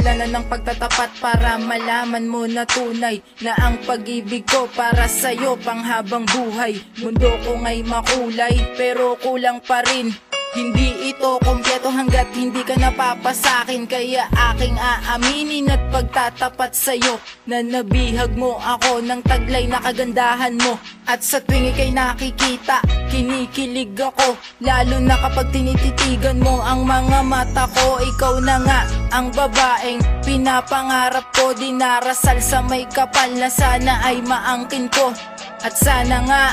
Simulan na ng pagtatapat para malaman mo na tunay na ang pag-ibig ko para sa'yo panghabang buhay. Mundo ko nga'y makulay pero kulang pa rin. Hindi ito kompleto hanggat hindi ka napapasakin. Kaya aking aaminin at pagtatapat sa'yo na nabihag mo ako ng taglay na kagandahan mo. At sa tuwing ika'y nakikita, kinikilig ako, lalo na kapag tinititigan mo ang mga mata ko. Ikaw na nga ang babaeng pinapangarap ko, dinarasal sa may kapal na sana ay maangkin ko. At sana nga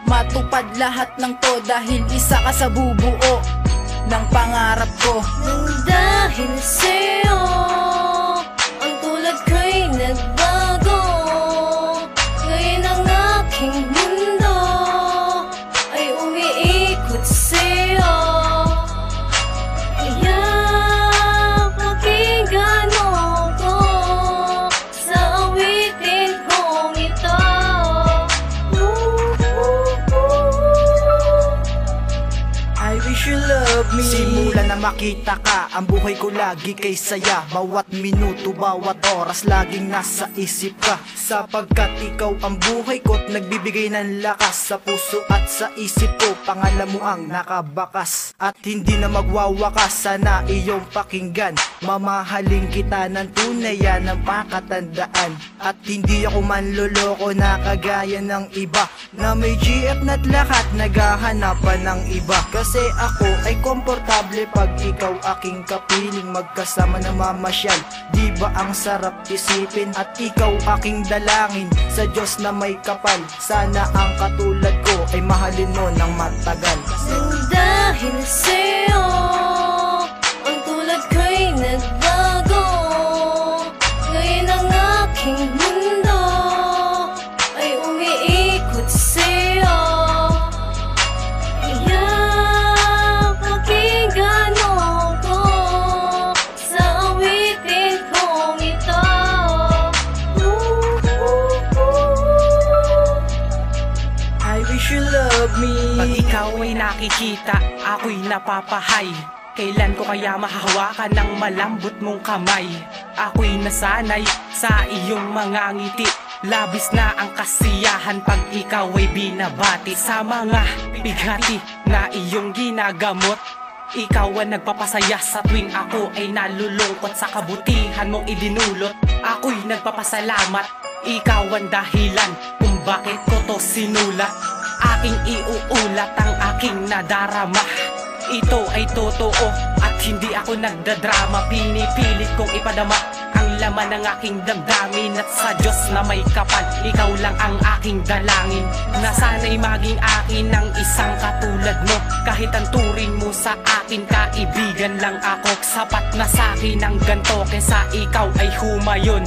matupad lahat ng to dahil isa ka sa bubuo ng pangarap ko. Nang dahil sa'yo, ang tulad ko'y nagbago. Ngayon ang aking mundo ay umiikot sa'yo. Kaya pakinggan mo ko sa awitin kong ito. I wish you love me. Simula na makita ka, ang buhay ko lagi kay saya. Bawat minuto, bawat oras, laging nasa isip ka. Sapagkat ikaw ang buhay ko't nagbibigay ng lakas sa puso at sa isip ko. Pangalan mo ang nakabakas at hindi na magwawakas. Sana iyong pakinggan, mamahalin kita ng tunay, yan ang pakatandaan. At hindi ako manloloko na kagaya ng iba na may GF na't lahat naghahanapan ng iba. Kasi ako ay komportable pag ikaw aking kapiling, magkasama na mamasyal. Di ba ang sarap isipin? At ikaw aking dalangin sa Diyos na may kapal. Sana ang katulad ko ay mahalin mo ng matagal. Nang dahil sa'yo, ang tulad ko'y nagbago. Ngayon ang aking mundo ay umiikot sa'yo. Kaya pakinggan mo ko sa awitin kong ito. I wish you love me. Pag ikaw ay nakikita, ako'y napapahay. Kailan ko kaya mahahawakan ng malambot mong kamay? Ako'y nasanay sa iyong mga ngiti. Labis na ang kasiyahan pag ikaw ay binabati. Sa mga bighati na iyong ginagamot, ikaw ang nagpapasaya sa tuwing ako ay nalulungkot. Sa kabutihan mong idinulot, ako'y nagpapasalamat. Ikaw ang dahilan kung bakit ko to sinulat. Aking iuulat ang aking nadarama. Ito ay totoo at hindi ako nagdadrama. Pinipilit kong ipadama ang laman ng aking damdamin. At sa Diyos na may kapal, ikaw lang ang aking dalangin. Na sana'y maging akin ng isang katulad mo. Kahit ang turing mo sa akin, kaibigan lang ako. Sapat na sa'kin ang ganto kesa ikaw ay humayon.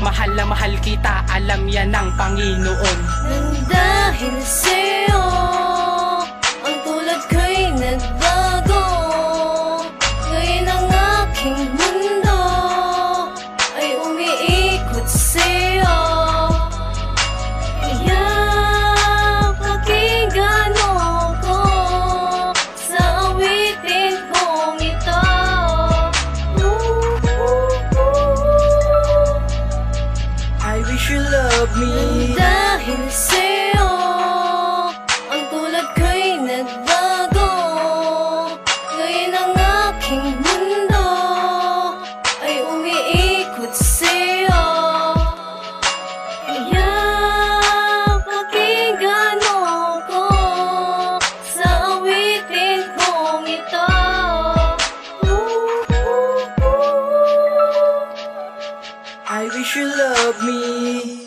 Mahal na mahal kita, alam yan ng Panginoon. Nang dahil sa'yo, ang tulad ko'y nagbago. Ngayon ang aking mundo ay umiikot sa'yo. Kaya pakinggan mo ko sa awitin kong ito. I wish you love me. Nang dahil sa'yo, ang tulad ko'y nagbago. Ngayon ang aking mundo ay umiikot sa'yo. Kaya pakinggan mo ko sa awitin kong ito. I wish you love me.